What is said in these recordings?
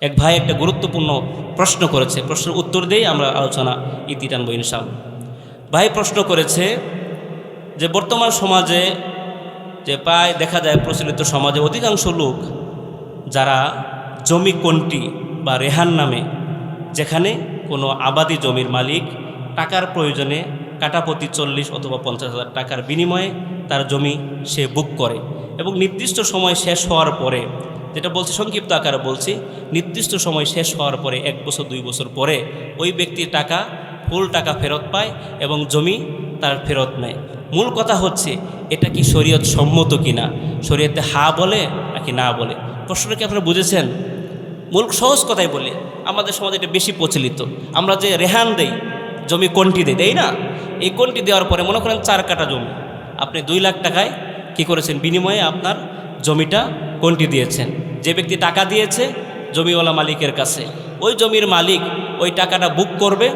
এক ভাই একটা গুরুত্বপূর্ণ প্রশ্ন করেছে, প্রশ্নের উত্তর দিয়েই আমরা আলোচনা ইতি টানবো ইনশাআল্লাহ। ভাই প্রশ্ন করেছে যে বর্তমান সমাজে যে প্রায় দেখা যায় প্রচলিত সমাজে অধিকাংশ লোক যারা জমি কন্টি বা রেহান নামে, যেখানে কোনো আবাদি জমির মালিক টাকার প্রয়োজনে কাটাপতি 40 অথবা 50,000 টাকার বিনিময়ে তার জমি সে বুক করে এবং নির্দিষ্ট সময় শেষ হওয়ার পরে, যেটা বলছি সংক্ষিপ্ত আকারে বলছি, নির্দিষ্ট সময় শেষ হওয়ার পরে 1 বছর 2 বছর পরে ওই ব্যক্তির টাকা ফুল টাকা ফেরত পায় এবং জমি তার ফেরত নেয়। মূল কথা হচ্ছে এটা কি শরীয়ত সম্মত কিনা, শরীয়তে হা বলে নাকি না বলে। প্রশ্নটা কি আপনারা বুঝেছেন? মূল সহজ কথাই বলি, আমাদের সমাজে এটা বেশি প্রচলিত। আমরা যে রেহান দেই, জমি কন্টি দেই না, এই কন্টি দেওয়ার পরে মনে করেন 4 কাঠা জমি, আপনি 2 লাখ টাকায় কি করেছেন, বিনিময়ে আপনার জমিটা কন্টি দিয়েছেন। যে ব্যক্তি টাকা দিয়েছে জমিওয়ালা মালিকের কাছে, ওই জমির মালিক ওই টাকাটা বুক করবে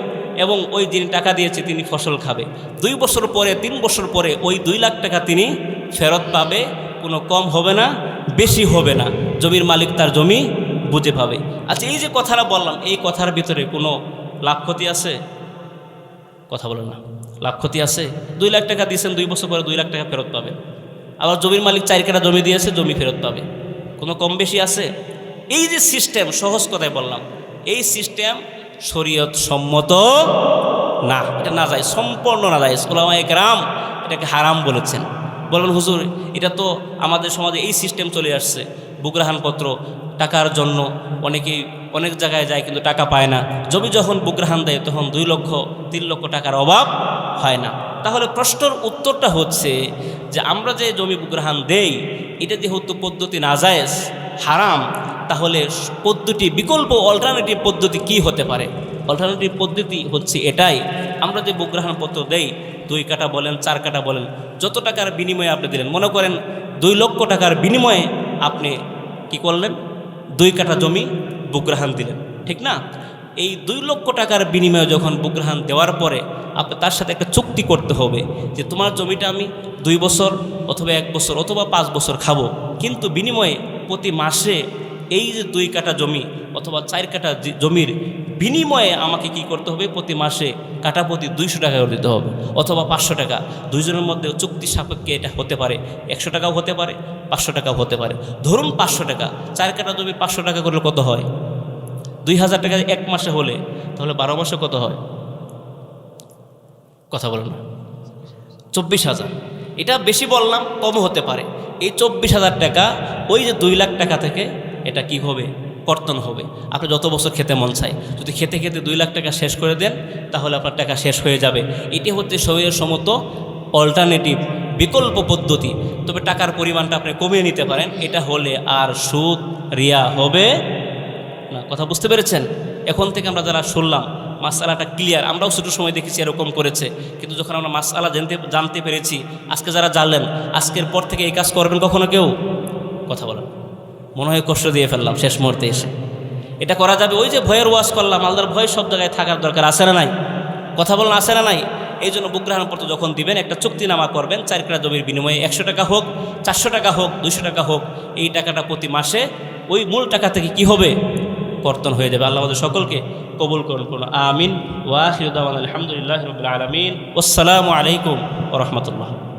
এবং ওই যিনি টাকা দিয়েছে তিনি ফসল খাবে। 2 বছর পরে 3 বছর পরে ওই 2 লাখ টাকা তিনি ফেরত পাবে, কোনো কম হবে না, বেশি হবে না, জমির মালিক তার জমি বুঝে পাবে। আচ্ছা, এই যে কথাটা বললাম, এই কথার ভিতরে কোনো লাভ ক্ষতি আছে? কথা বলেন না, লাভ ক্ষতি আছে? 2 লাখ টাকা দিয়েছেন, 2 বছর পরে 2 লাখ টাকা ফেরত পাবে। আবার জমির মালিক 4 কাঠা জমি দিয়েছে, জমি ফেরত পাবে, কোনো কম বেশি আছে? এই যে সিস্টেম, সহজ কথায় বললাম, এই সিস্টেম শরীয়ত সম্মত না, এটা না যায়, সম্পূর্ণ না যায়। উলামায়ে কেরাম এটাকে হারাম বলেছেন। বলবেন হুজুর, এটা তো আমাদের সমাজে এই সিস্টেম চলে আসছে, বুকরাহানপত্র টাকার জন্য অনেকেই অনেক জায়গায় যায় কিন্তু টাকা পায় না। জমি যখন বুকরাহান দেয় তখন 2 লক্ষ 3 লক্ষ টাকার অভাব হয় না। তাহলে প্রশ্নের উত্তরটা হচ্ছে যে আমরা যে জমি বুকরাহান দেই, এটা যেহেতু পদ্ধতি নাজায়েজ, হারাম, তাহলে পদ্ধতি বিকল্প অল্টারনেটিভ পদ্ধতি কি হতে পারে? অল্টারনেটিভ পদ্ধতি হচ্ছে এটাই, আমরা যে বুকরাহানপত্র দেই, 2 কাঠা বলেন 4 কাঠা বলেন, যত টাকার বিনিময়ে আপনি দিলেন, মনে করেন 2 লক্ষ টাকার বিনিময়ে আপনি কি করলেন, 2 কাঠা জমি বুকরাহান দিলেন, ঠিক না? এই 2 লক্ষ টাকার বিনিময়ে যখন বুকরাহান দেওয়ার পরে আপনি তার সাথে একটা চুক্তি করতে হবে যে তোমার জমিটা আমি 2 বছর অথবা 1 বছর অথবা 5 বছর খাবো, কিন্তু বিনিময়ে প্রতি মাসে এই যে 2 কাঠা জমি অথবা 4 কাঠা জমির বিনিময়ে আমাকে কি করতে হবে, প্রতি মাসে কাঠা প্রতি 200 টাকা করে দিতে হবে অথবা 500 টাকা। দুইজনের মধ্যে চুক্তি সাপেক্ষে এটা হতে পারে, 100 টাকাও হতে পারে, 500 টাকাও হতে পারে। ধরুন 500 টাকা, 4 কাঠা জমি 500 টাকা করলে কত হয়? 2000 টাকা 1 মাসে হলে, তাহলে 12 মাসে কত হয়? কথা বলেন না, 24,000। এটা বেশি বললাম, কমও হতে পারে। এই 24,000 টাকা ওই যে 2 লাখ টাকা থেকে এটা কি হবে, কর্তন হবে। আপনি যত বছর খেতে মন চায়, যদি খেতে খেতে 2 লাখ টাকা শেষ করে দেন, তাহলে আপনার টাকা শেষ হয়ে যাবে। এটি হচ্ছে শরীরের সম্মত অল্টারনেটিভ বিকল্প পদ্ধতি। তবে টাকার পরিমাণটা আপনি কমিয়ে নিতে পারেন, এটা হলে আর সুদ রিয়া হবে না। কথা বুঝতে পেরেছেন? এখন থেকে আমরা যারা শুনলাম মাসআলাটা ক্লিয়ার, আমরাও ছোটো সময় দেখেছি এরকম করেছে, কিন্তু যখন আমরা মাসআলা জানতে পেরেছি, আজকে যারা জানলেন, আজকের পর থেকে এই কাজ করবেন কখনো কেউ? কথা বলেন, মনে হয় কষ্ট দিয়ে ফেললাম শেষ মুহূর্তে এসে। এটা করা যাবে? ওই যে ভয়ের ওয়াজ করলাম, আল্লাহর ভয় সব জায়গায় থাকার দরকার আছে না নাই? কথা বলেন, আছে না নাই? এই জন্য বুকরাহানপত্র যখন দিবেন একটা চুক্তিনামা করবেন, 4 কাঠা জমির বিনিময়ে 100 টাকা হোক, 400 টাকা হোক, 200 টাকা হোক, এই টাকাটা প্রতি মাসে ওই মূল টাকা থেকে কি হবে, কর্তন হয়ে যাবে। আল্লাহ আমাদের সকলকে কবুল করুন, আমিন। ওয়া আখিরু দাওয়ানা আলহামদুলিল্লাহি রাব্বিল আলামিন। আসসালামু আলাইকুম ওয়া রাহমাতুল্লাহ।